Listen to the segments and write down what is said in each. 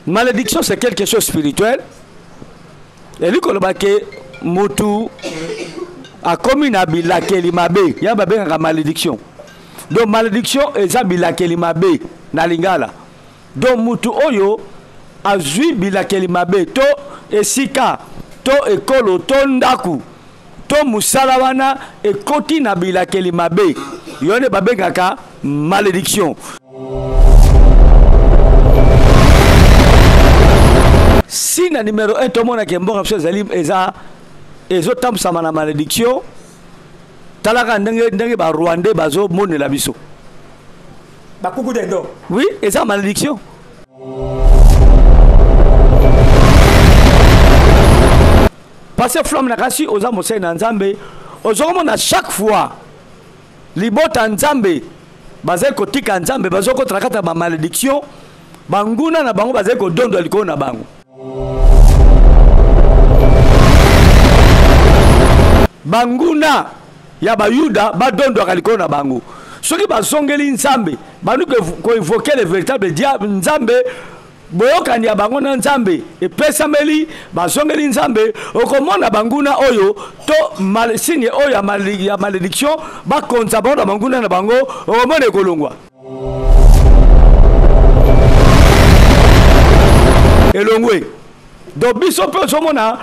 Malédiction, c'est quelque chose de spirituel. Et lui, quand il Moutou a commis une bilakeli mabe, il y a une malédiction. Donc, malédiction, est une bilakeli mabe, na lingala. Donc, Moutou Oyo a joué bilakeli mabe, to esika, to ekolo, to ndaku, to musalawana, et koti na bilakeli mabe. Yone babe kaka malédiction. Si na numéro 1 tout le monde a mboka biso ezali ezotambusama na malédiction talaka ndenge ba Rwandais bazo monela biso bakuku dendo. Oui, eza malédiction. Parce que flamme na kasi oza mosai na Nzambe ozomona chaque fois libota Nzambe bazai kotika Nzambe bazo ko trakata ba malédiction banguna na bango bazai ko dondo likolo na bango. Banguna ya bayuda badondo kalikolo na bango soki bazongeli Nzambe bandu ko évoquer le véritable diable Nzambe boyokani ya bango na Nzambe epesameli bazongeli Nzambe okomona banguna oyo to signe oyo ya malédiction bakonza bango na banguna na bango okomona ekolongwa elongwe donc biso pe ozomona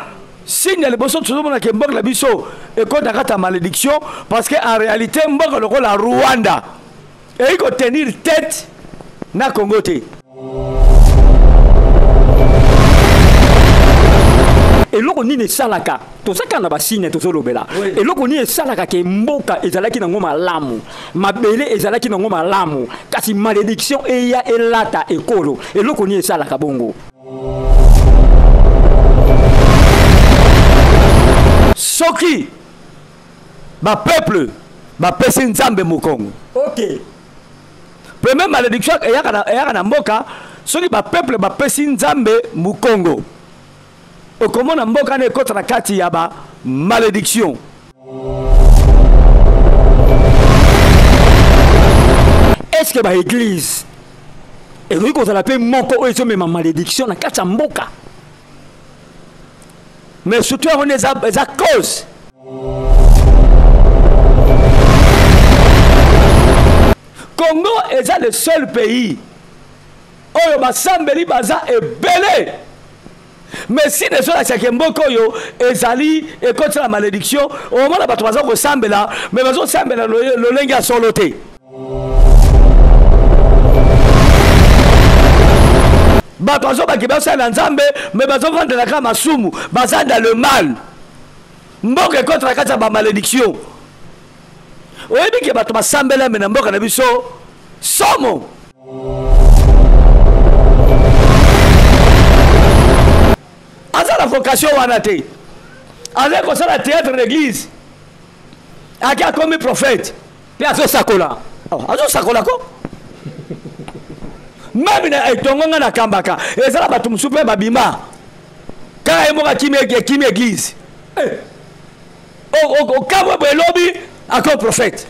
signe les bosso tout le monde qui mbok la biso et quand ta malédiction parce que en réalité mbok le la Rwanda et il faut tenir tête na Congo té et loko ni ne salaka to saka na ba signe to zolobela et loko ni salaka ke mboka ezalaki na ngoma lamu mabele ezalaki na ngoma lamu kasi malédiction e ya elata ekolo et loko ni salaka bongo. Soki ba peuple ba pesi Nzambe mokongo. OK. Première malédiction eyaka na mboka soki ba peuple ba pesi Nzambe mokongo. Okomona mboka ne kotra kati ya ba malédiction. Est-ce que ba église et oui qu'on l'appelle moko oyo ma malédiction na kati ya mboka? Mais surtout on est à cause. Congo est le seul pays où les sambeli baza est belé. Mais si les gens qui ont beaucoup ezali et contre la malédiction, au moment où les gens qui sambela, mais les gens sambela le lenga soloté. Bato ba kibasa na Nzambe mais bazo vendre la kama sumu baza dans le mal mboka contre la kata ba malédiction oyebi ke bato basambela mais na mboka na biso somo aza la vocation wana te aza ko sala théâtre d'église aka comme prophète pe azo sakola ko même na etongonga na kambaka ezala bato musupe babima kaka emoka kimi église au kamwe belobi ako prophète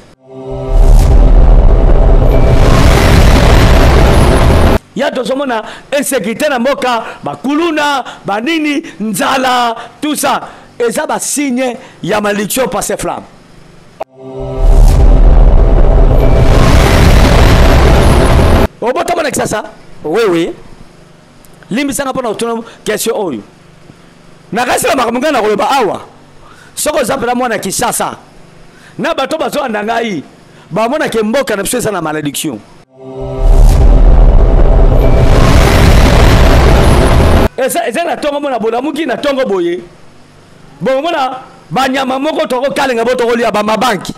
ya tozomona insécurité na mboka bakuluna banini nzala tout ça eza ba signe ya malédiction passé flamme. Obotama na kisasa oui limbisanga pona autonom question oyo nakasila makamungana na koloba awa soko zapela mwana kisasa na bato bazo andangai ba mona ke mboka na biso na malédiction eza na tongo mona bola muki na tongo boye bon mona banyama moko toko kalenga botoko lia ba mabanki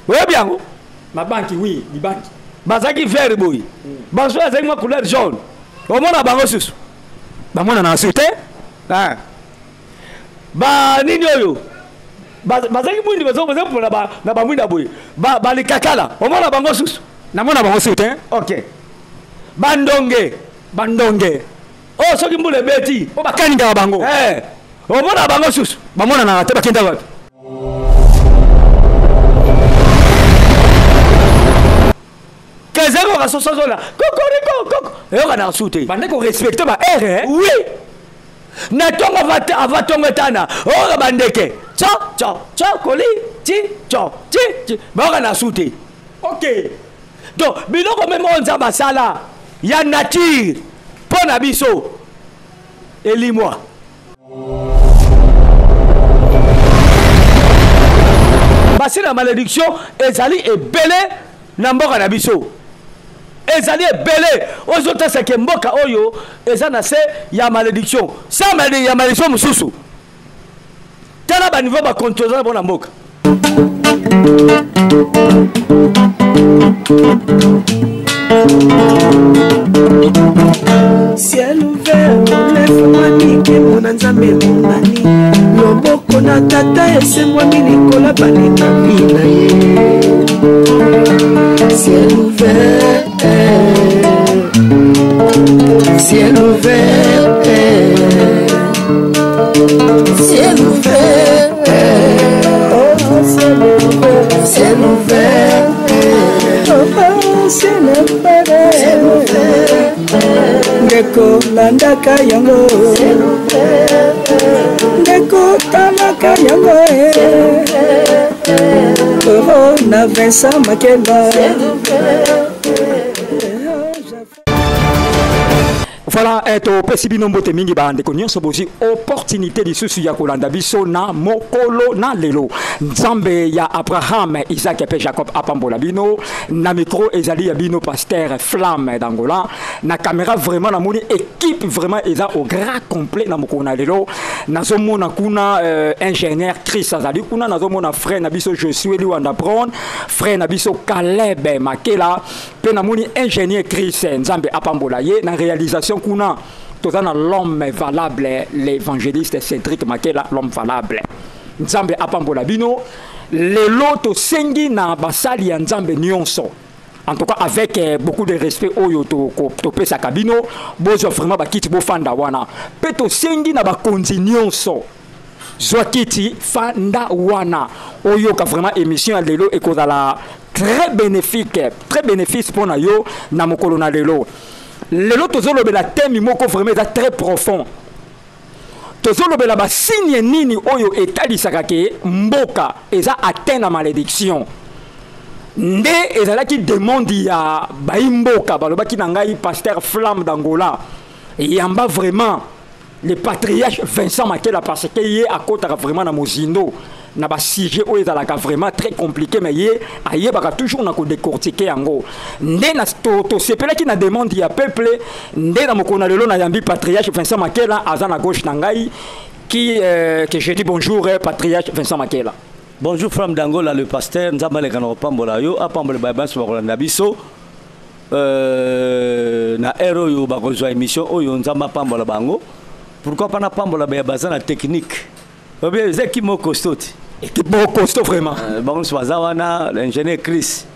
oyebi yango mabanki oui di banki bazaki vert boy baso azaki ma couleur jaune omona bango susu bamona na sute ah ba nini oyo bazaki mwindi bazo mpona na bamwinda boy balikakala omona bango susu namona bango sute OK bandonge oh soki mbule beti o bakaninga bango omona bango susu bamona na te bakenda wapi mais ça va ça là cocorico et on a sauté bande ko respecter ba R oui na tonga va tonga tana o bandeke cha koli ti ba on a sauté OK donc biloko même on za basala ya nature pour na biso elimwa basi la malédiction ezali ebele na mboka na biso ezali ebele ozota seke mboka oyo eza na se ya malédiction sa ya malédiction mususu tala ba niveau ba contrôler bona mboka Ciel ouvert, lève-moi nique mon nzambe monani loboko na tata ese-moi milikola balinga mina ye ciel ouvert ciel ouvert ciel ouvert ciel ouvert ciel ouvert Ndeko landaka yango Ndeko talaka yango na Vincent Makela Voilà, eto pesibi nombote mingi bande ko nyonso bozi opportunité di susu ya kolanda biso na mokolo na lelo. Nzambe ya Abraham, Isaac et Jacob apambola bino, na micro ezali ya bino pasteur Flamme d'Angola, na caméra vraiment na moni équipe vraiment eza au grand complet na mokolo na lelo. Nazo mona kuna ingénieur Chris azali kuna nazo mona frère na biso Josué Liwanda Brown, frère na biso Caleb Makela, pe na moni ingénieur Chris Nzambe apambola ye na réalisation kuna tozana l'homme valable l'évangéliste Cédric Makela l'homme valable Nzambe apambola bino lelo to sengi na basali ya Nzambe nyonso en tout cas avec beaucoup de respect oyo to pesa kabino bozo vraiment bakiti bo fanda wana pe to sengi na bakonzi nyonso Zwakiti fanda wana oyo ka vraiment émission lelo ekozala très bénéfique pour na yo na mokolo na lelo lelo tozolobela thème moko vraiment très profond tozolobela ba signe nini oyo etalisaka ke mboka eza atteint na malédiction nde ezalaki demande ya baimboka balobaki na ngai pasteur Flamme d'Angola yamba vraiment le patriarche Vincent Makela parce que yé à côté vraiment na mozindo na ba sujet oyo ezalaka vraiment très compliqué mais yé aye baka toujours na ko décortiquer yango nde na to sepelaki na demande ya peuple nde na mokona lelo na yambi patriarche Vincent Makela aza na gauche na ngai qui que je dis bonjour patriarche Vincent Makela. Bonjour Flamme d'Angola le pasteur nzamba le kana pambola yo apambola baba so bakolanda biso na ero yo bakozwa émission oyo nzamba pambola bango. Pourquoi pas na pambola ba baza na technique ou bien c'est qui mo costaud équipe mo costaud vraiment bon soza wana l'ingénieur Chris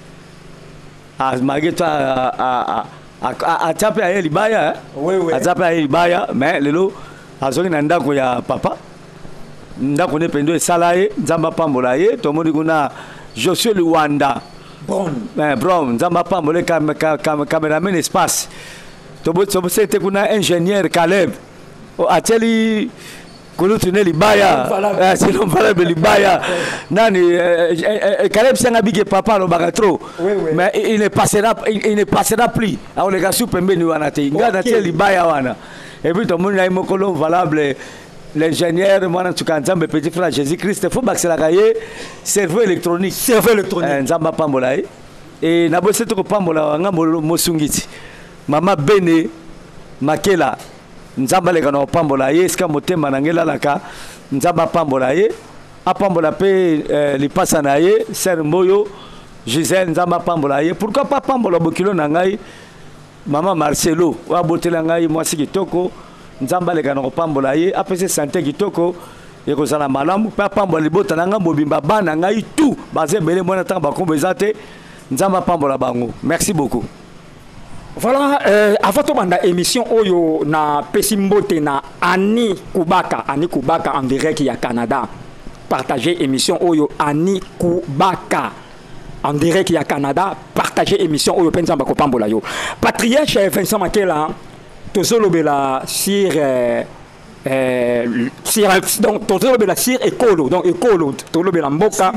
a mageto a tapé à libaya oui a tapé à libaya mais lelo azongi na ndako ya papa ndako ne pendo esalaye nzamba pambola ye to moni kuna Josué Liwanda Brown nzamba pambola caméraman espace to c'était kuna ingénieur Caleb ateli kulutune libaya sinon valable libaya nani Caleb sanga bige papa lo bagatro mais il ne passera plus alors les gars sous pembeni wana te ngana te libaya wana et puis tout le monde a mokolo valable l'ingénieur moi tuka nzambe petit frère Jésus Christ faut baxela kaye cerveau électronique nzamba pambola et na bosse to pambola nga mosungiti mama Bene Makela nzamba le kana pambola ye ska motema nangela laka nzamba pambola ye apambola pe lipasa na ye ser mboyo Gisèle nzamba pambola ye pourquoi pas pambola bokilo na ngai mama Marcelo wa botela ngai mwasi kitoko nzamba le kana pambola ye apese santé kitoko e ko sala malamu pa pambola libota na ngai mobimba bana ngai tout bazé belé mona tanga bakombo ezate nzamba pambola bango merci beaucoup. Voilà, avant de banda émission oyo na pesimbote na Annie Kubaka en direct ya Canada. Partagez émission oyo Annie Kubaka en direct ya Canada. Partagez partager émission oyo penza ba kopambola yo patriarche Vincent Makela tozolobela sur donc tozolobela sur ekolo donc ekolo tozolobela mboka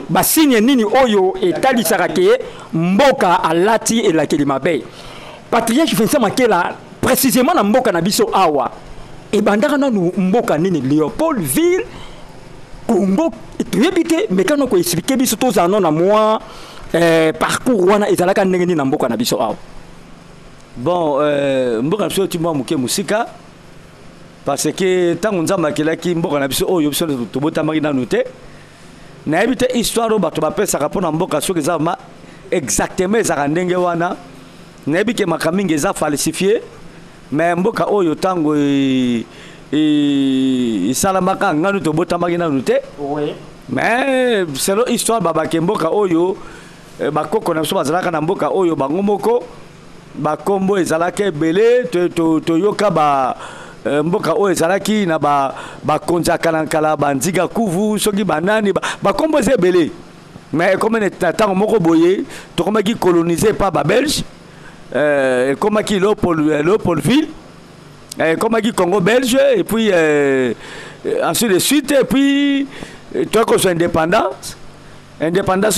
basigne nini oyo etalisaka ke mboka alati elakeli mabe patriarche Vincent Makela précisément na mboka na biso awa ebandaka nanu mboka nini Léopoldville Congo toyebi te mais quand on explique biso tozana na moi parcours wana ezalaka ndenge nini na mboka na biso awa bon mboka na biso timwa muke musika parce que tango nzamba akelaki mboka na biso oyo biso tobotamaki nanu te nayebi te histoire oyo bato bapesaka mpona mboka soki eza ma exactement ezaka ndenge wana nayebi ke makambo mingi eza falsifie mais mboka oyo tango esalamaka nganu tobotamaki nanu te mais selon histoire babake mboka oyo bakoko na biso bazalaka na mboka oyo bango moko bakombo ezalaki ebele toyoka mboka oyo ezalaki na bakonzaka na nkala banziga kuvu soki banani bakombo eza ebele mais comme na ntango moko boye tokomaki coloniser par babelge ekomaki Léopoldville ekomaki Congo belge et puis ensuite de suite et puis tokozwa indépendance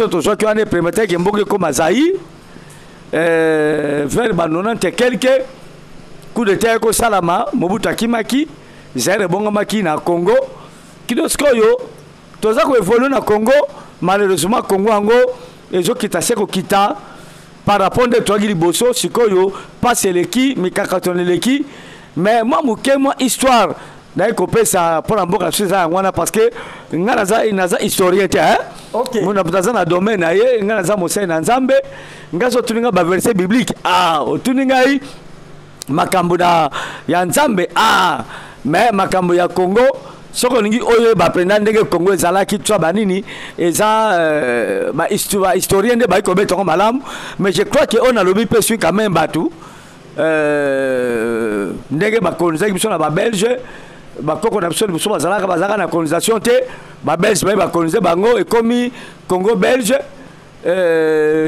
oyo tozwaki wana epremetaki mboka ekoma Zaïre vers ba 90 et quelques coup de terre kosalama Mobutu akimaki Zaïre ebongamaki na Congo kino sikoyo toza koévolue na Congo malheureusement Congo yango ezokita se kokita par rapport nde toyaki liboso sikoyo pasi eleki mikakatano eleki mais moi moke mwa histoire naye kopesa mpona mboka biso eza yango wana parce que ngai naza historien te mona aza na domaine na ye ngai naza mosali na nzambe ngai so otuni ngai baverset biblique otuni ngai makambo ya nzambe mais makambo ya Congo soko ningi oyo bapenda ndenge Congo ezalaki twa banini eza historien nde bayi kobeta ngo malamu mais je crois que on a lobi pe sui quand même batu ndenge bakolonizaki biso na babelge bakoko na biso liboso bazalaka na colonisation te babelge bayi bakolonize bango ekomi Congo belge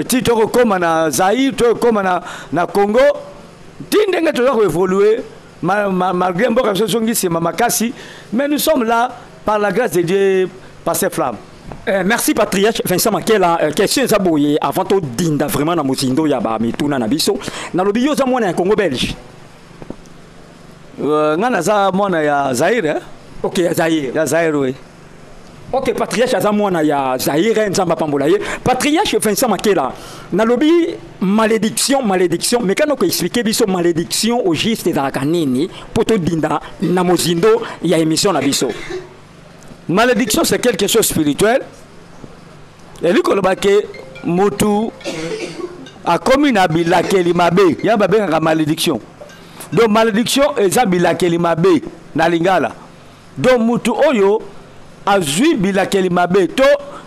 ti tokokoma na Zaïre tokokoma na Congo ti ndenge toza koévolue malgré mboka biso zongi nsima makasi mais nous sommes là par la grâce de Dieu par ses flammes. Merci patriarche Vincent Makela question eza boye avant to dinda vraiment na mozindo ya ba mituna na biso na lobi yo za mwana ya Congo belge nga naza mwana ya Zaïre OK ya Zaïre oui. OK patriarche aza mwana ya Zaïre nzamba pambola ye patriarche Vincent Makela na lobi malédiction mais quand on expliquer biso malédiction au juste ezalaka nini poto dinda na mozindo ya émission na biso. Malédiction c'est quelque chose spirituel et lui kolobake mutu akomi na bilakeli mabe ya babengaka malédiction donc malédiction eza bilakeli mabe na lingala donc mutu oyo azwi bilakeli mabe to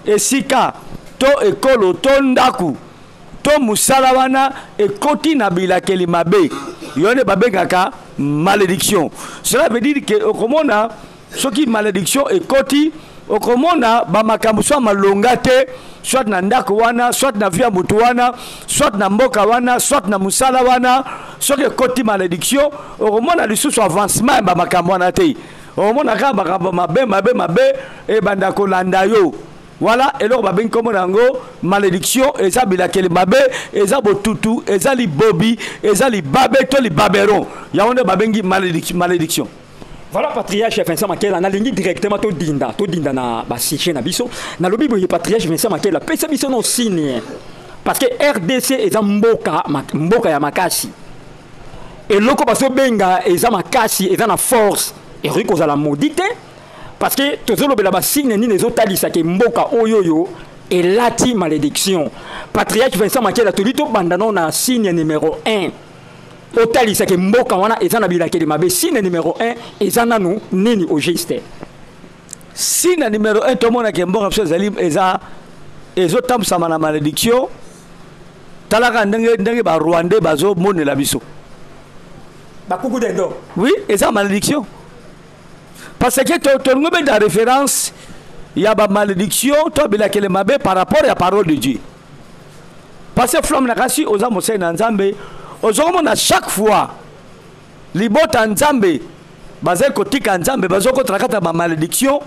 esika to ekolo to ndaku to musala wana ekoti na bilakeli mabe yone babengaka malédiction. Cela veut dire que okomona soki malédiction ekoti okomona bamakambo soit malonga te soit na ndako wana soit na via mutu wana soit na mboka wana soit na musala wana soki ekoti malédiction okomona lisusu avancement bamakambo wana te okomona kaka makambo mabe ebanda kolanda yo voilà eloko babengi kombo nango malédiction eza bilakeli mabe eza botutu eza libobi eza libabe to libaberon yango nde babengi malédiction. Voilà patriarche Vincent Makela na lingi directement to dinda na basiche na biso na lobi boye patriarche Vincent Makela pesa biso no signe parce que RDC eza mboka ya makasi et loko baso benga eza makasi eza na force et riko za la maudite parce que tozolobela ba signe ni nezotalisa ke mboka oyoyo elati malédiction patriarche Vincent Makela tolito bandano na signe numéro 1 otalisa ke mboka wana eza na bilakeli mabe signe numéro 1 eza nanu nini au juste signe numéro 1 tomona ke mboka biso ezali eza ezotambusama na malédiction talaka ndenge ba Rwandais bazo monela biso bakuku dendo oui eza malédiction parce que tu as la référence il y a ba malédiction to bilakeli mabe par rapport à la parole de Dieu parce que flamme nakasi oza mosai na nzambe ozomona chaque fois libota nzambe bazali kotika nzambe bazokotala kata ba malédiction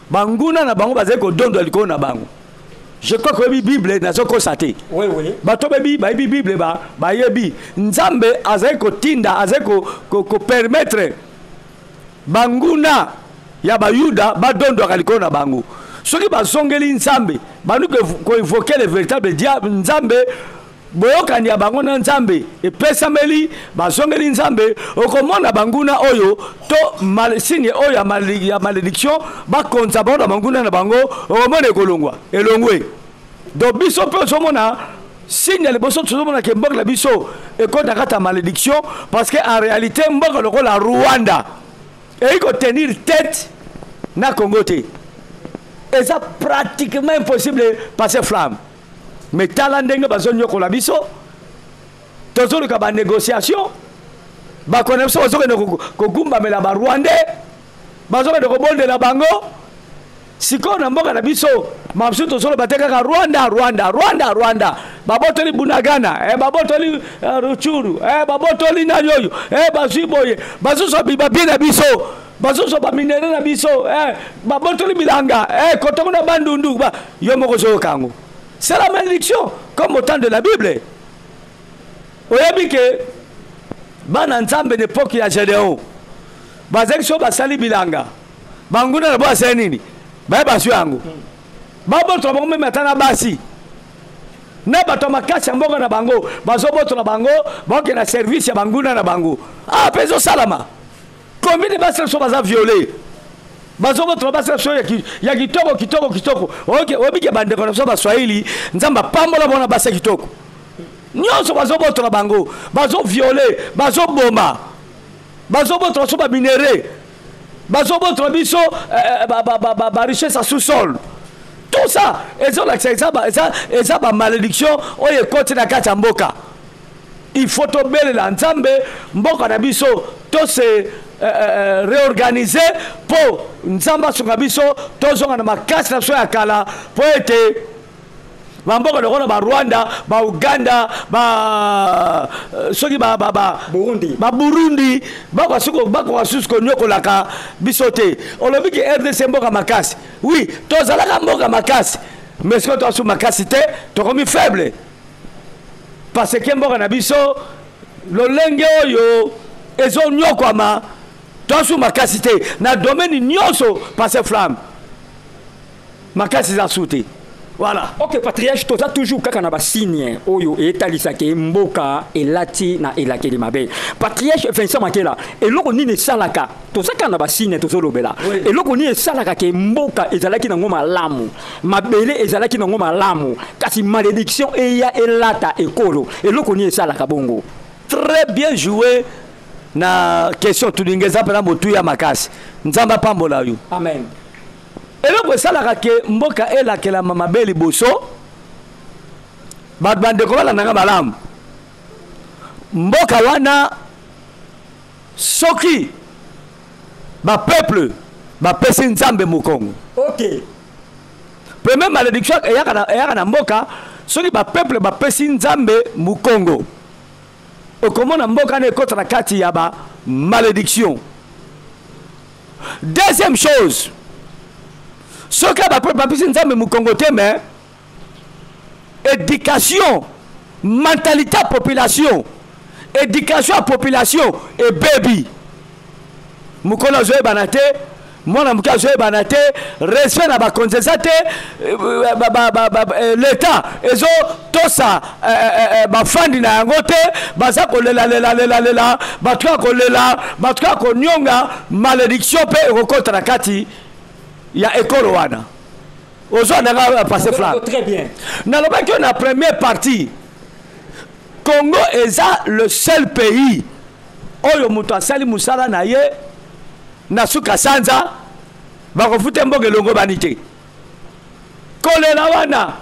banguna na bango bazali kodondo likolo na bango. Je crois que la Bible n'a pas constaté. Oui, oui. La Bible, Nzambe azali kotinda, azali ko permettre banguna ya bayuda badondo akaliko na bango. Soki bazongeli Nzambe, banu ko évoquer le véritable diable Nzambe, boyokani ya bango na Nzambe, epesameli bazongeli Nzambe, okomona banguna oyo to signe oyo ya malédiction ba konza bango banguna na bango, okomona ekolongwa, elongwe. Donc biso pe somona signe le boso somona ke mbok la biso e konta kata malédiction parce que en réalité mbok loko la Rwanda et il faut tenir tête na Congo te. Et ça pratiquement impossible passer flamme. Mais talandenge bazo nyoko la biso tozo ka ba négociation ba connaissance bazo ko gumba mela ba Rwandais bazo ko bonde na bango siko na mboka na biso mabsu tozolo bateka ka Rwanda babotoli Bunagana babotoli Ruchuru babotoli na yoyo baziboye bazuso bibabi na biso bazuso ba minere na biso babotoli bilanga kotoko na bandundu yo moko zo kango. C'est la malédiction comme au temps de la Bible. Oyebi ke bana nzambe n'époque ya Gédéon bazeki so basali bilanga banguna na bo asenini ba su yango babo to bango même atana basi na bato makasi mboka na bango bazoboto na bango boke na service ya banguna na bango peso salama combien de basi so baza violé bazoboto na basi so ya kitoko OK obike bande ko so baswahili nzamba pambola bona basi kitoko nyonso bazoboto na bango bazo violé bazo bomba bazoboto so ba minéré bazoboto biso ba richesse à sous-sol. Tout ça, et ça ba malédiction oye côté na kati mboka. Il faut tomber la nzambe mboka na biso to se réorganiser pour nzamba songa biso to zonga na makasi na so ya kala pour être bamboka lokona ba Rwanda ba Uganda ba soki ba Burundi ba suko nyoko laka bisote olobi ki RDC mboka makasi oui tozalaka mboka makasi mais ce que to su makasi te to komi faible parce que mboka na biso lolenge oyo ezo nyoko ama to su makasi te na domaine nyonso passer flamme makasi za sute. Voilà. Ok, patriarche, tu as toujours un signe oyo et talisa ke mboka elati na elakeli mabe. Patriarche Vincent Makela, et loko ni ne salaka, to ça kana ba signe to zolobela. Et loko ni salaka ke mboka ezalaki na ngoma lamu. Mabele ezalaki na ngoma lamu. Kasi malédiction eya elata ekolo. Et loko ni salaka bongo. Très bien joué na question tu ngeza pela motu ya makasi. Nzamba pambola yo. Amen. Et donc, ça la ke mboka ela ke la mama beli boso bande ko la nanga malam mboka wana soki ba peuple ba pesi nzambe mukongo. OK. Première malédiction eyaka na mboka soki ba peuple ba pesi nzambe mukongo. Okomona mboka na ekota na kati ya ba malédiction. Deuxième chose, ce que va préparer nzambe mukongo te mais éducation, mentalité à population, éducation à population et baby. Mukola zoe banate, mwana muka zoe banate, respect na ba konzesate, l'état ezo tosa ba fandi na yangote, baza ko lela, batuka ko lela, batuka ko nyonga, malédiction pe ekokota na kati ya ekolo wana. Ozo na passer flamme. Très bien. Dans la première partie, Congo est le seul pays oyo muto asali musala na ye na suka sanza bakofute mboge longo banite. Kolela wana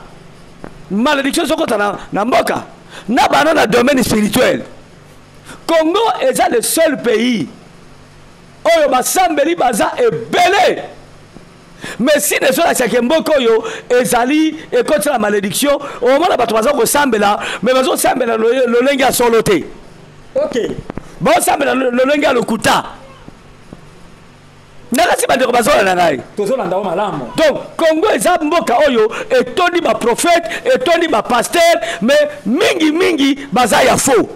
malédiction sokota na mboka na bana na domaine spirituel. Congo est le seul pays oyo basambeli baza ebele. mais si ne soit la mboka yo ezali et contre la malédiction au moins bato baza ko sambela mais bazo sambela le lengi a soloté. OK. Bon sambela le lengi a lokuta. Nakasi bandeko bazola na ngai. Tozolanda o malamu. Donc Congo eza mboka oyo etondi ba prophète, etondi ba pasteur mais mingi baza ya faux.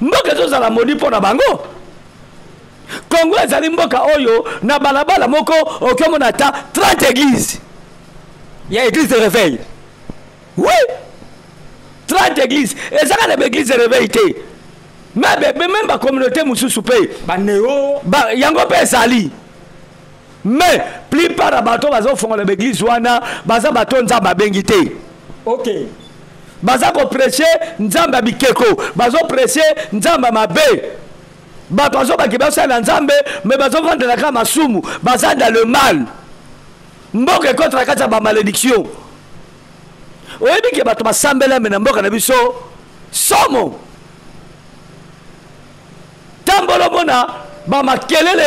Mboka zoza la moni pona bango. Congo ezali mboka oyo na balabala moko okomona ta 30 églises. Il y a église de réveil. Oui. 30 églises. Et ça les églises de réveil té. Mais même la communauté mususu pe ba néo ba yango pe ezali. Mais plupart ya bato bazo fongola l'église wana baza bato nzamba bengi té. OK. Baza ko prêcher nzamba bikeko, bazo prêcher nzamba mabe. Bato bazo bakibasa na nzambe mais bazo vendre la kama sumu, baza dans le mal. Mboka contre la kata ba malédiction. Oyebi ke bato basambela mena mboka na biso somo. Tambolo mona ba makelele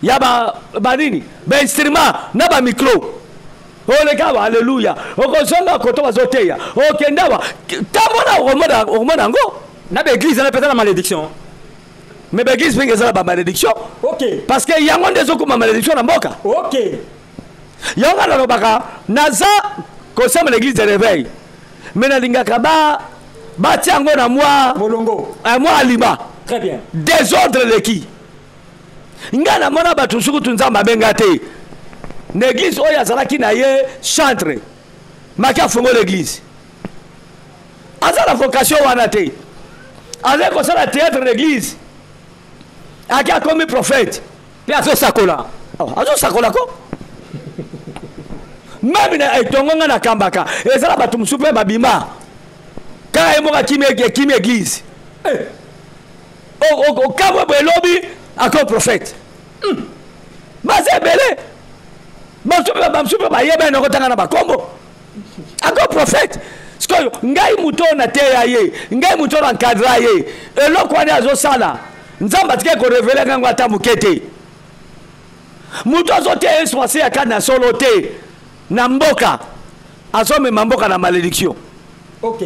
ya ba nini? Ba instrument na ba micro. Oleka haleluya. Okozonga koto bazoteya. Okendawa tambona omona ngo. Na l'église na peut-être la malédiction. Mais l'église peut être la malédiction. OK. Parce que y a un des autres malédiction dans mboka. OK. Y a un lobaka naza concerne l'église de réveil. Mais na lingaka ba tiango na moi Molongo. Moi alima. Très bien. Désordre leki. Ngana mona batu suku tunzamba bengate. L'église oya zalaki na ye chantre. Maka fongo l'église. Aza la vocation wana te. Avec comme ça la théâtre de l'église. Aki a commis prophète. Puis azo sakola. Azo sakola ko. Même na etongonga na kambaka. Et ça la batum super babima. Quand il moka kimi église. Au kabo belobi ako prophète. Base belé. Bamsupe ba yeba na kotanga na bakombo. Ako prophète. Skoyo ngai muto na teya ye ngai muto na encadra ye eloko wana azo sala nzamba tike ko révéler ngango atamukete muto azo te espacé ya kana solo te na mboka azo me mboka na malédiction. OK.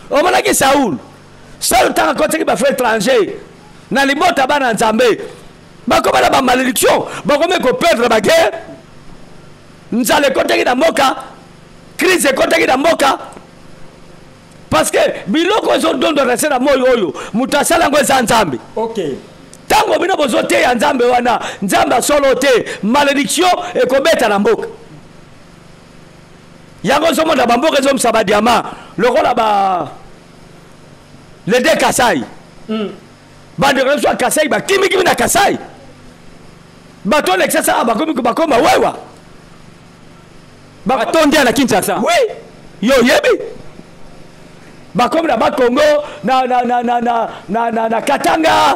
O mona ki Saul tanga kote ki ba frère étranger na libota bana nzambe bakoma na ba malédiction bakome ko perdre ba guerre nzale kote ki na mboka crise kote ki na mboka. Parce que biloko ezo dondo rese na moyo oyo mutasala ngo eza nzambe. OK. Tango bino bozote ya nzambe wana nzambe solo te malédiction ekobeta na mboka. Yango zomo na bamboka ezo msaba diama lokola ba le de Kasai. Bande reso Kasai ba kimi na Kasai. Bato l'exasa bakoma wewa. Batondia na Kinshasa. Oui. Yo yebi. Bakomi na Congo na Katanga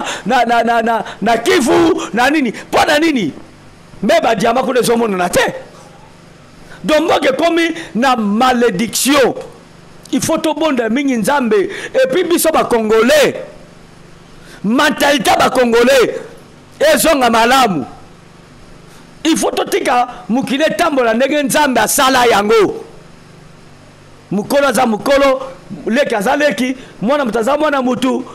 na Kivu na nini pona nini meba diama ko les hommes na te donc mboke komi na malédiction il faut to bonda mingi nzambe et puis biso ba congolais mentalité ba congolais ezonga malamu il faut to tika mukile tambola ndenge nzambe asala yango mukolo za mukolo leki azaleki mwana mutaza mwana mutu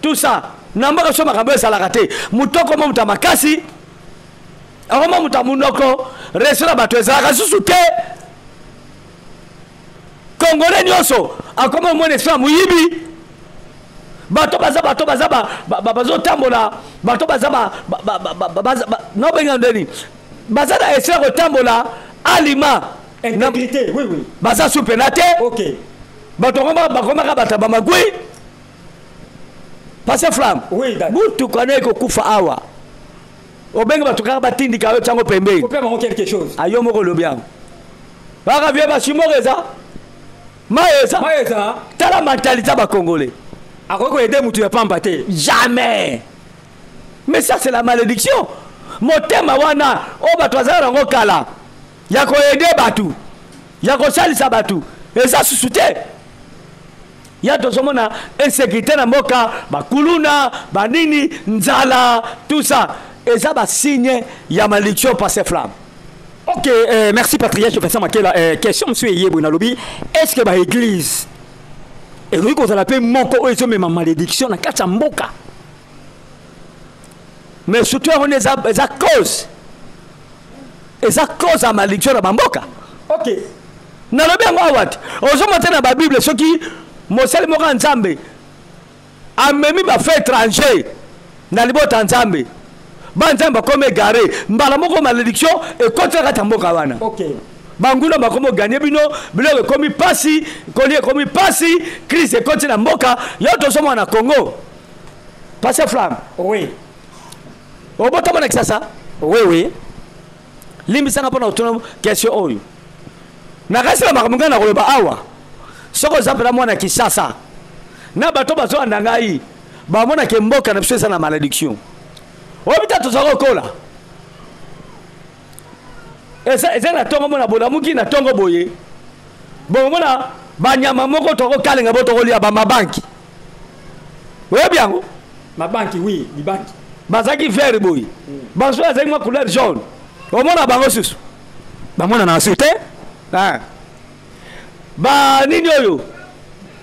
tout ça nambaka soma kambe salaka te mutoko mo mutamakasi akoma mutamunoko resura bato ezalaka susu te congolais nyonso akoma mwana esfa muyibi bato baza bazotambola bato baza no benga ndeni baza na esfa kotambola alima intégrité. Oui. Baza soupenate. OK. Batongoma bakoma bata bamagui. Passe flamme. Oui, d'accord. Butu kone ko kufa awa. Obenga batuka batindi ka tango pembe. Faut faire quelque chose. Ayo moko lobian. Baka vie ba simoreza. Maeza. Tala mentalité ba congolais. Akoko aider mutu ya pamba te. Jamais. Mais ça c'est la malédiction. Motema wana o batwazara ngo kala. Yako aider batu. Yako salisa batu. Et ça se soutient. Ya tozomona insécurité na mboka, bakuluna, banini, nzala, tout ça. et ça va signer ya malédiction passer flamme. Ok, merci Patriarche Vincent Makela. Question monsieur Yebo Nalobi, est-ce que ba église et oui qu'on l'appelle moko ezo même malédiction na kati mboka? Mais surtout on est à cause. Et ça cause à malédiction na mboka. Ok. Nalobi ngo wat. Ozo monter na ba Bible ceux qui mosali moko nzambe. Amemi ba fait étranger na libota nzambe. Banzamba comme garé mbala moko malédiction et contre kata mboka wana. Ok. Banguna bakomo gagner bino biloko komi pasi komi pasi crise contre na mboka yo to somo na Congo. Passer flamme. Oui. Obota bona kisasa. Oui. Limbisanga pona autonom question oyo. Na kasi la makambo na koloba awa. Soko zapela mwana Kinshasa. Na bato bazo andanga yi. Ba mona ke mboka na pesa na malédiction. Obita to zako kola. Eza na tongo mona bola muki na tongo boye. Bon mona banyama moko toko kalenga boto kolia ba mabanki. Oye biango? Mabanki oui, di banki. Bazaki vert boye. Banso azaki ma couleur jaune. Omona bango susu. Ba mona na sute? Ah. Ba nini oyo?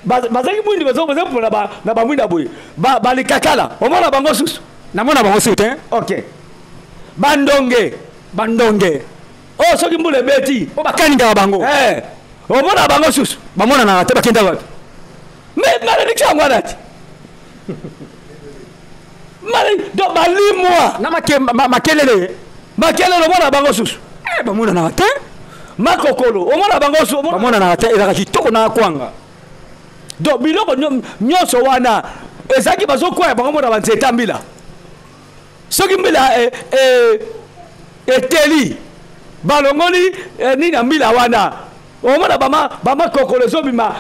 Bazaki mwindi bazo na ba mwinda boye. Ba likakala. Omona bango susu. Na mona bango sute? OK. Bandonge. Oh soki mbule beti. O bakaninga bango. Omona bango susu. Ba mona na te bakenda wapi? Mais malédiction ngwanati. Do balimwa. Na makelele. Makelele omona bango susu. Ba mona na te? Makokolo omona bango susu. Ba mona na te ezaka kitoko na kwanga. Do biloko nyonso wana ezaki bazokwaya bango mona banzeta mbila. Soki mbila eteli balongoli nini mbila wana omona bama kokolo zobima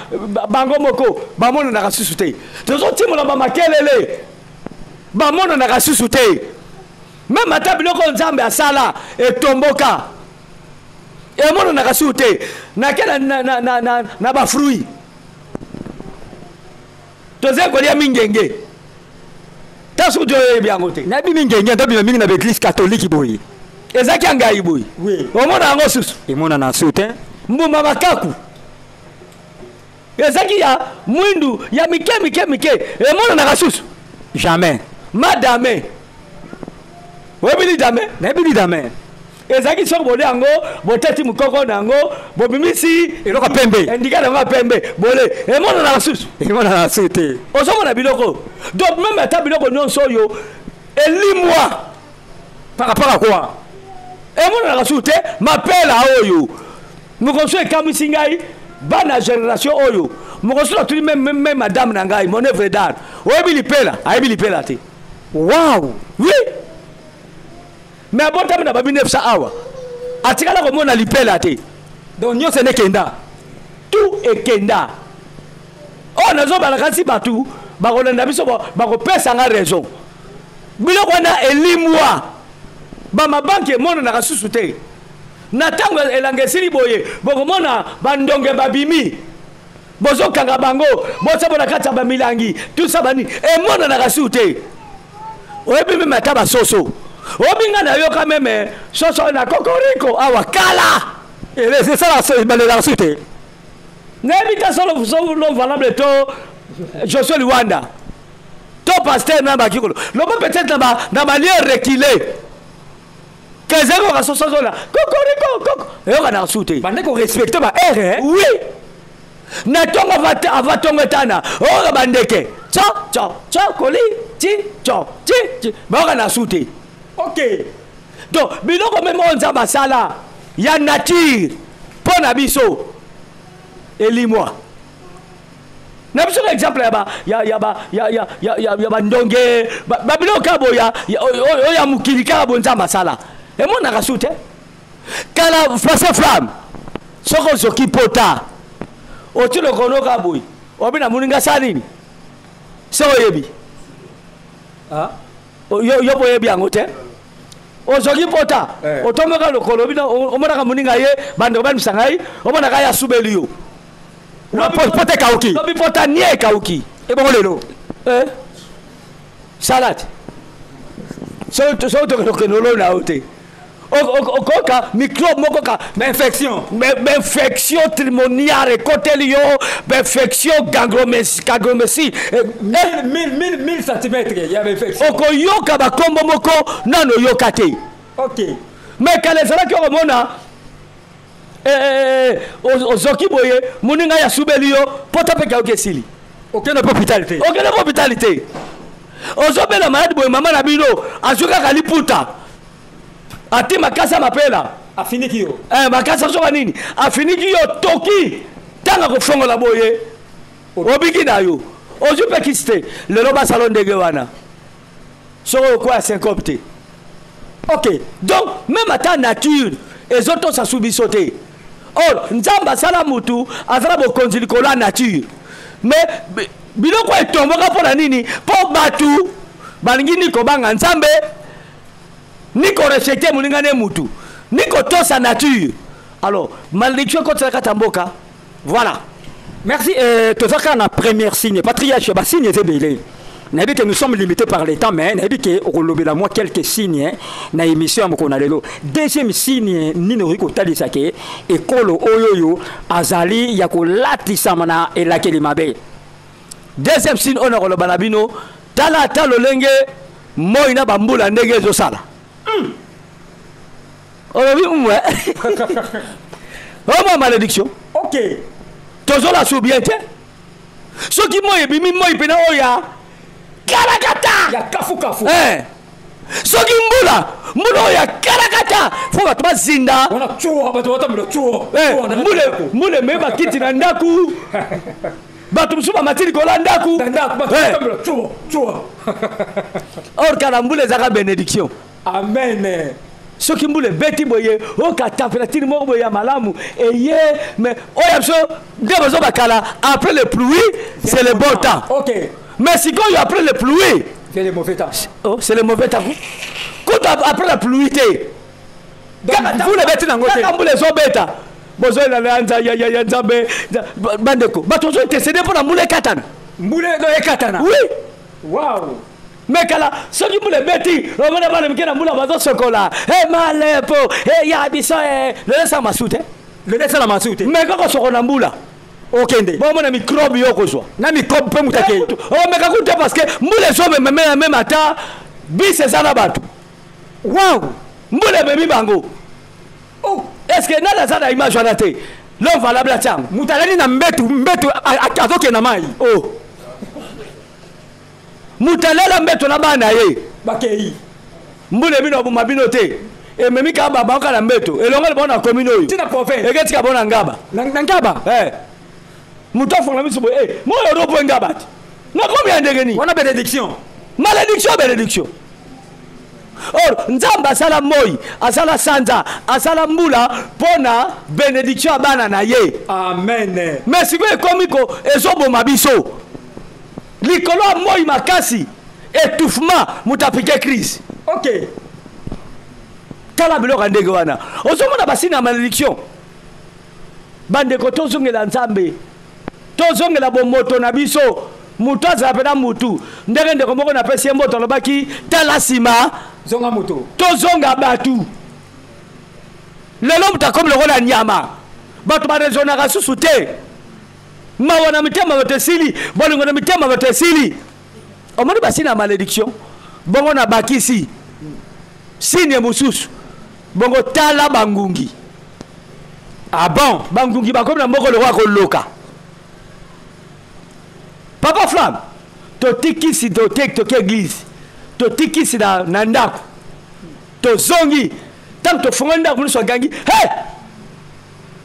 bango moko bamona na kasusu te tozo timola bamakelele bamona na kasusu te même ata biloko nzambe asala etomboka emona na kasusu te nakela na bafruit toze kolia mingenge tasu to ebiango te na bi mingenge ndo bi mingi na église catholique boyi ezaki angai boyi oui omona yango susu emona na sute mbuma makaku ezaki ya mwindu ya mike emona na kasusu jamais madame webili dame na bili dame ezaki soko bole yango boteti mukoko nango bobimisi eloko pembe indika na pembe bole emona na kasusu emona na sute osomona biloko donc même ata biloko nyonso yo elimwa par rapport à quoi emona na kasusu te mapela oyo mokonso ekamwisi ngai bana génération oyo mokonso atuli même madame na ngai mon œuvre d'art oyebi lipela ayebi lipela te wow oui mais abotami na ba 1900 awa atikala komona lipela te donc nyonso nekenda tout ekenda oyo nazobalaka si bato bakolanda biso bakopesanga raison biloko wana elimwa bamabanki emonanaka susu te na ntango elanga esili boye bokomona bandonge babimi bozokanga bango bosabona kati ya bamilangi tusa bani emonanaka susu te oyebi meme ata basoso obinga nayoka meme soso na kokoriko awa kala c'est ça la suite nayebi ta solo valable to Joshua Liwanda to pasteur na bakikolo lobo peut-être na manière reculée kezeko ka soso zola kokoriko eyoka na suite bande ko respecter ba R oui na tonga avatonga tana oka bandeke cho koli ti ba na suite. OK donc biloko même onza basala ya nature pona biso elimwa na biso exemple ya bandonge babiloko kabo ya mukili kaka bonza masala emona kasu te kala face flamme soko zoki pota otilo kono kaboy obina muninga salini so yebi yo boyebi angote ozoki pota otomeka lokolo bino omona ka muninga ye bando banu sangai omona ka ya subeliyo pote kauki lobi pota nie kauki e bongo lelo salade so to no na ote okoka microbe mokoka infection trimoniale kotelio infection gangliomésie 1000 cm il y avait infection okoyoka bakombo moko nano yokate. OK mais kale sala ki omona ozoki boye muninga ya subeli yo poto pe ka okesili aucune hôpitalité ozobela malade boye mama na bino azuka kaliputa ati makasa mapela afiniki yo makasa soka nini afiniki yo toki tanga kofongola boye obiki na yo ozupe kiste lelo basalo ndenge wana soko kwa syncopte. OK donc même à nature les autres ça subisoté. Or nzamba sala mutu azala bokonzi likola nature mais biloko etomboka pona nini po batu balingi niko banga nzambe niko respecter mulingane mutu niko tosa nature. Alors malédiction contre katamboka voilà. Merci tozaka na première signe patriarche ba signe zebele. Nabi que nous sommes limités par les temps mais nabi que olobela moi quelques signes na émission mokona lelo. Deuxième signe nino riko talisake ekolo oyoyo azali ya ko latisa mana elakeli mabe. Deuxième signe on a kolobana bino tala lolenge moi na bambula ndenge zo sala. Olobi mwe. Oh malédiction. OK. Tozo la soubiente. Ce qui moi bimi moi pena oya. Karakata ya kafu soki mbula ya karakata fo bato bazinda wana chuo bato batamula chuo mbule meba kiti na ndaku bato musuba matili kola ndaku bato batamula chuo or kala mbule zaka bénédiction. Amen. Soki mbule beti boye oka température moko boye ya malamu eye mais oyabso ndebo zo bakala après le pluie c'est le bon temps. OK. Mais si quand il y a après la pluie, c'est le mauvais temps. Oh, c'est le mauvais temps. Quand après la pluie, vous le mettez dans le côté. Vous les embêtez. Bozo la lanza ya nzambe bandeko. Batozo intercéder pour la moule katana. Moule de katana. Oui. Wow. Mais kala soki moule beti, on va pas le mettre dans moule bazo sokola. Eh malepo, eh ya biso le laisse masute. Le laisse la masute. Mais quand on sokona moula okende bon mon microbe yoko zo na microbe pe mutake oh mais kakuta parce que mbule so même ata bis ça na bato wow mbule bemi bango oh est-ce que na ça na image na te l'homme valable tiam mutalani na mbetu azoke na mai oh mutalela mbetu na bana ye bakei mbule bino bu mabino te e memi ka baba ka na mbetu elonga bona commune oyo tina prophète egetika bona ngaba ngaba Moutoufou la mise moi le robot ngabat. Na combien de geni? On a bénédiction. Bénédiction. Or nzamba sala moi, asala sanza, asala mbula pona bénédiction abana na ye. Amen. Mais si vous komiko ezobo mabiso. Likolo moi makasi étouffement mutapike crise. OK. Kala bilo ndenge wana. Ozomona basina malédiction. Bande kotozongela nzambe. Tozongela bomoto na biso mutu azapena mutu ndenge ndeko moko na pesi mboto lobaki tala sima zonga mutu tozonga batu lelo mutakomi lokola nyama bato barezonaka susu te mawa na mitema batesili bolingo na mitema batesili omoni basi na malédiction bongo na bakisi signe mususu bongo tala bangungi ah bon bangungi bakomi na moko lokwa koloka. Papa Flamme, to tikisi to église, to tikisi na ndako, to zongi, tant to fonda pour nous gangi. Hey!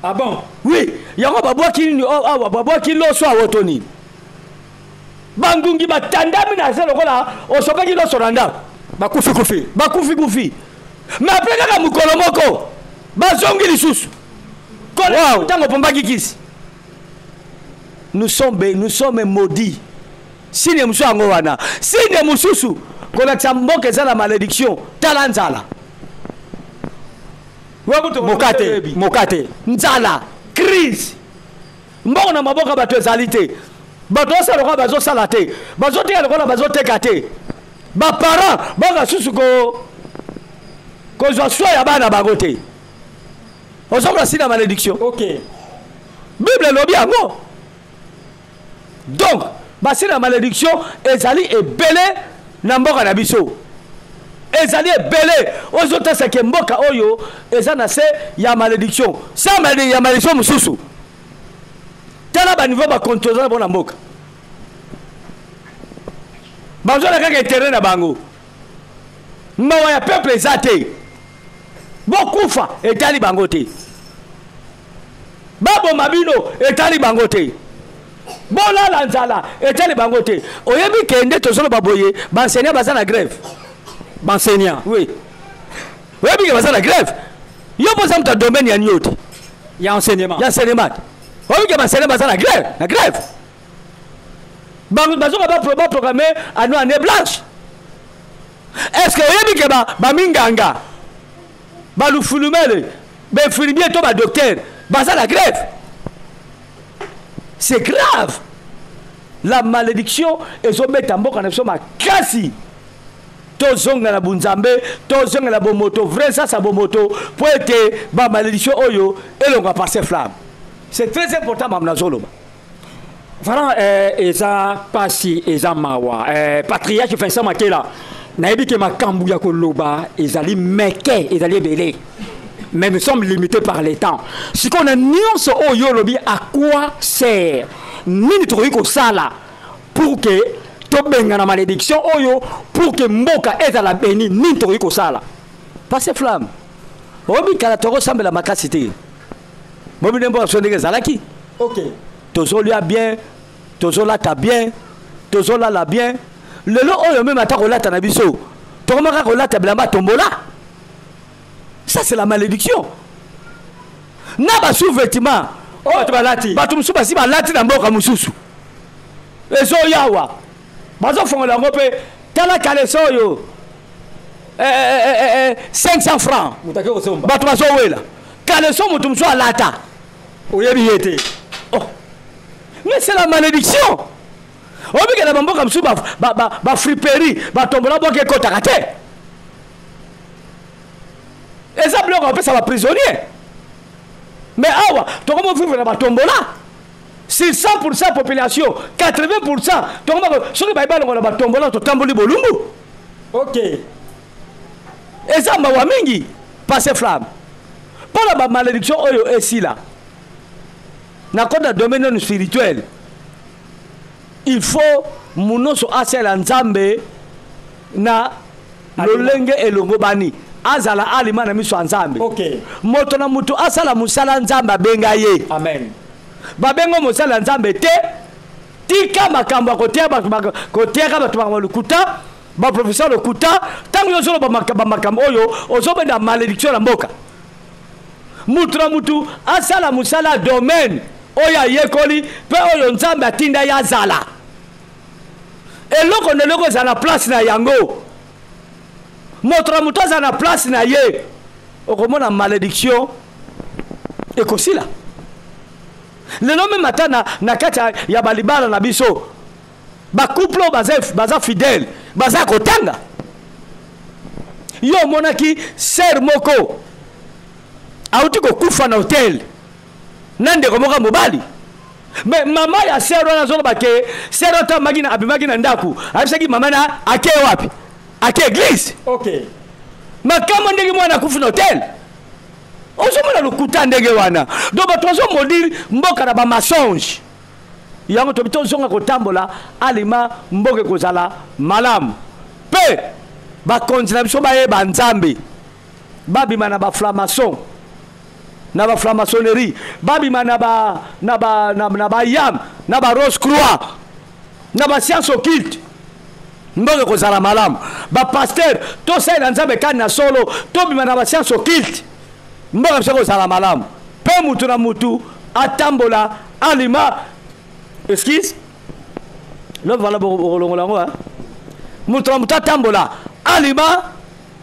Ah bon? Oui, yango babwa ki lo so awotoni. Bangungi batandami na zelo kola, osoka ki lo so ndako. Bakufi. Mais après kaka mukolo moko, bazongi lisusu. Kola tango pombaki kisi. Nous sommes maudits. Si nous sommes maudits, si nous sommes maudits, c'est la malédiction. Talanzala. Mokate. Nzala. Crise. Mbona maboka bato ezalite. Bato saloka bazo salate. Bazo te lokola bazo tekate. ba parents baka susu ko zo so ya bana bagote ozokola sina malédiction. OK. Bible lobi yango. Donc basina malédiction ezali ebele na mboka na biso. Ezali ebele ozotesa ke mboka oyo ezana se ya malédiction. Ça ya malédiction mususu. Tala ba niveau ba contrôler bona mboka. Bazona kaka terrain na bango. Mawa ya peuple ezate. Bokufa etali bango te. Babo mabino etali bango te. Bola la nzala etali bango te. Oyebi kende tozolo baboye benseignant bazana grève. Benseignant. Oui. Oyebi ke bazana grève. Yo posa mta domaine ya nyote. Ya enseignement. Ya enseignement. Oyebi ke benseignant bazana grève, na grève. Bazoka ba programmer année blanche. Est-ce que oyebi ke ba minganga ba lufulumele ba infirmier to ba docteur baza la grève? C'est grave. La malédiction ezobeta mboka na biso makasi. Tozonga na bunzambe, tozonga na bomoto, vrai ça sa bomoto pour être ba malédiction oyo elonga passer flamme. C'est très important mamna zoloba. Voilà eza pasi eza mawa patriarche Vincent Makela nayebi ke makambu ya koloba ezali meke ezali belé. Mais nous sommes limités par les temps. Si on a nuance oyo lobi à quoi sert nini tokoki kosala pour que tobenga na malédiction oyo pour que mboka ezala béni nini tokoki kosala passer flamme. Obi kala toko sambela makasi te. Bobi nembo sondeke zalaki. OK. Tozolia bien, tozolata bien, tozolala bien. Lelo oyo même atakolata na biso. Tokomaka kolata bilamba tombola. Ça c'est la malédiction. Na ba sous-vêtement. Oh tubalati. Ba tumsu basi ba lati na mboka mususu. Ezo yawa. Bazo fongola ngope tala kaleso yo. 500 francs. Mutake osomba. Ba tumaso wela. Kaleso mutumsu alata. Oyebi yete. Oh. Mais c'est la malédiction. On veut que la bambo comme ça, ba friperie, ba tombola boke kotaka te. Et ça bloque un peu ça va prisonnier. Mais awa, to comment vivre ba tombola? Si 100% population, 80%, to comment sur les baïba on ba tombola to tamboli bolumbu. OK. Et ça ma wa mingi passer flamme. Pour la malédiction oyo ici là. Na kona domaine spirituel. Il faut munoso asela nzambe na lolenge elongo bani azala alima na miso nzambe. OK. Moto na mutu asala musala nzambe benga ye. Amen. Babengo musala nzambe te tika makambo akotia ba kotia ka batu ba lukuta ba professeur lukuta tango yo solo ba makambo oyo ozobenda malédiction na mboka. Mutu na mutu asala musala domaine oya yekoli pe oyo nzambe atinda ya zala. Eloko neloko za na place na yango. Motra muto za na place na ye. Okomona malédiction ekosila. Le nome matana na kata ya balibala na biso. Ba couple baza fidèle, baza kotanga. Yo monaki ser moko. Auti ko kufa na hotel. Nande komoka mobali. Mais maman ya sero na zolo bake sero ta magina abimagi na ndaku abisaki mama na ake wapi ake église. OK. Makamo ndenge mwana kufu na hotel ozomona lukuta ndenge wana donc batozo modire mboka na ba mensonge yango to bitozonga kotambola alima mboke kozala malamu pe ba konzina biso baye ba nzambe babima na ba franc-maçon na ba franc-maçonnerie babima na ba yam na ba rose croix na ba science occulte mboke kozala malamu ba pasteur to sai na nzambe kan na solo to bima na ba science occulte mboka biso kozala malamu pe mutu na mutu atambola alima excuse lo vala bolongola ngo ha mutu na mutu atambola alima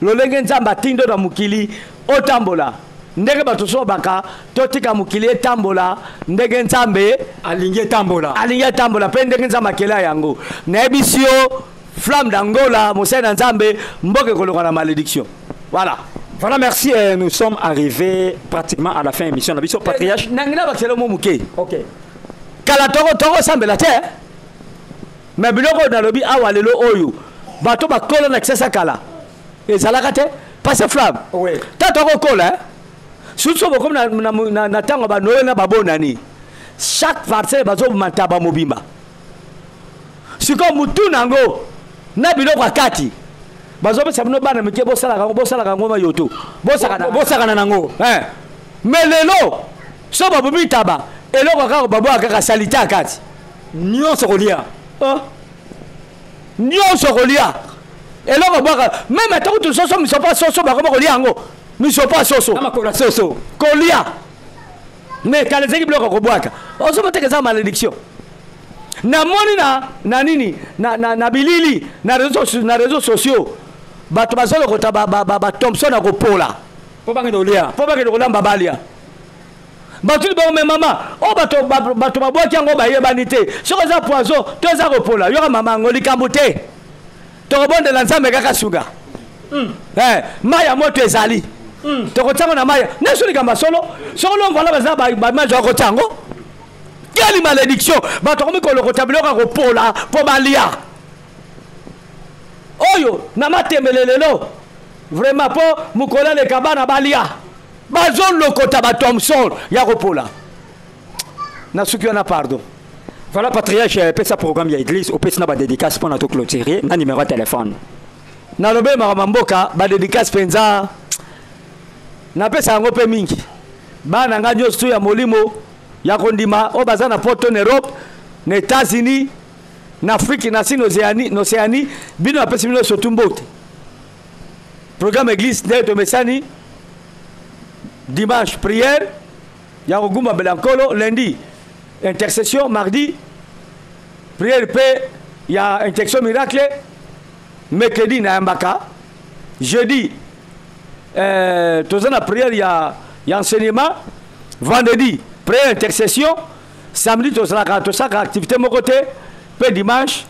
lolenge nzambe atindo na mukili otambola ndenge bato so baka totika mukili etambola ndenge nzambe alingi etambola pe ndenge nzambe akela yango na ebisio Flamme d'Angola, Moussa Nzambe, Mboke Kolokana malédiction. Voilà. Voilà, merci. Nous sommes arrivés pratiquement à la fin de l'émission. La mission patriarche. Nangina Baxelo Mouké. Ok. Kalatoro Toro Sambe la terre. Mais Biloko Nalobi Awalelo Oyo. Bato Bakolo Naxesa Kala. Et Zalakate, passe Flamme. Oui. Tatoro Kola, hein. Surtout comme na tango ba Noël na babo nani. Chaque parcelle bazo mantaba mobimba. Si comme mutu nango na biloko akati. Bazo pe sabino bana mike bosala kango ma yoto. Bosaka na nango. Mais lelo so babo bitaba eloko kako babo akaka salita akati. Nyonso kolia. Nyonso kolia. Eloko baka même tant que soso mi so pas soso ba ko kolia ngo. Mi so pas soso. Kama kola soso. Kolia. Mais quand les équipes bloquent au bois, on se met que ça malédiction. Na moni na nini na bilili na réseaux sociaux. Bato bazolo ko ba Thompson na ko pola. Po ba ndolia. Po ba ndolia mbabalia. Bato li ba me mama, o bato babwa ki ngo ba yebanité. Soko za poison, to za ko pola. Yo mama ngoli kambote. To bonde la nzambe kaka suga. Maya moto ezali. Tokotango na maya nesuli kamba solo voilà baza ba majo kotango quelle malédiction ba to komiko lo kotabilo ka ko pola po balia oyo na matemelelelo vraiment po mukola le kabana balia bazon lo kotaba Thompson ya ko pola na suki na pardon. Voilà patriarche pesa programme ya église au pesa na ba dédicace pour na to clôturer na numéro de téléphone na lobe makamboka ba dédicace penza na pesa yango pe mingi bana nga nyoso ya molimo ya kondima o bazana poto en Europe na États-Unis na Afrique na Océanie bino na pesa bino sotumbote programme église de Mesani dimanche prière ya Gumba Belankolo lundi intercession mardi prière paix ya intercession miracle mercredi na Mbaka jeudi tous la prière il y a enseignement vendredi prière intercession samedi tous la activité mon côté puis dimanche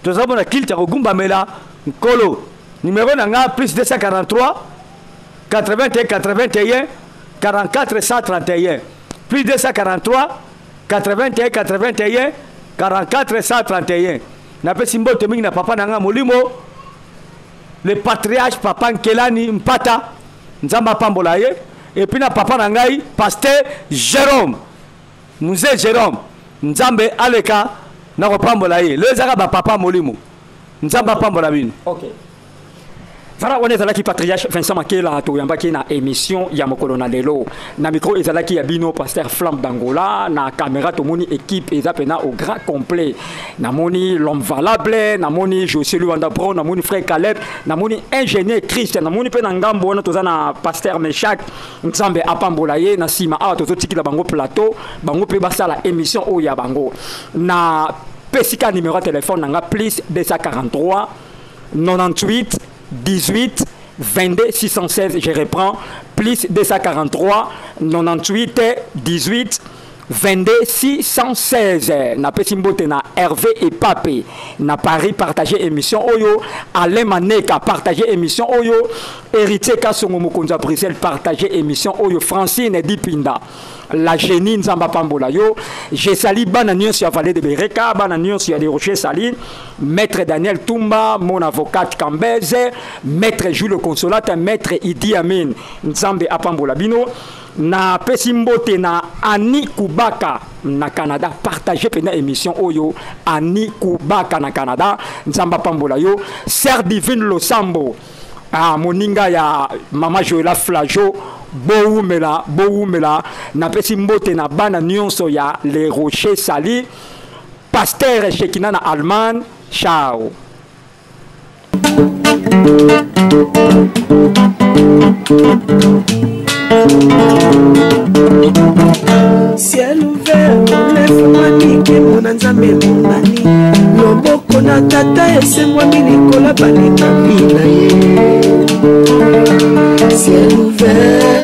tous la bonne culte au Gumba Mela Kolo numéro nanga plus 243 81 81 44 131 plus 243 81 81 44 131 na pe symbole mingi na papa nanga molimo le patriarche papa Nkelani Mpata Nzamba pambola ye et puis na papa na ngai pasteur Jérôme Mzee Jérôme Nzambe aleka na ko pambola ye le zaka ba papa molimo Nzamba pambola bino. OK. Voilà, on est là patriarche Vincent Makela to yamba ki na émission ya mokolo na lelo na micro ezalaki ya bino pasteur Flamme d'Angola na caméra to moni équipe ezapena au grand complet na moni l'homme valable na moni José Luanda Bron na moni frère Caleb na moni ingénieur Christ na moni pe na ngambo na toza na pasteur Meshak Nzambe apambola ye na sima a to tikila bango plateau bango pe basala émission o ya bango na pesika numéro de téléphone nanga plus 243 98 18 22 616, je reprends, plus 243 98 18 22 616. Na pesimbote na Hervé et Papé na Paris partager émission Oyo, Alain Maneka partager émission Oyo, Héritier Kassongo Mokonza Bruxelles partager émission Oyo, Francine Dipinda la génie Nzamba Pambola yo, j'ai sali Bananion sur la vallée de Bereka, Bananion sur les rochers salines, maître Daniel Toumba, mon avocat Cambeze, maître Jules Consolate, maître Idi Amin Nzambe Apambola Bino, na pesimbote na Ani Kubaka na Canada, partagez pena émission Oyo, Ani Kubaka na Canada, Nzamba Pambola yo, Sœur Divine Losambo, moninga ya Mama Joëla Flajo, Boumela na pesi mbote na bana nyonso ya les rochers sali pasteur Shekina na Allemagne. Ciao. Ciel ouvert, lève-moi nique mon nzambe monani loboko na tata esemwa milikola balinga mina ye. Ciel ouvert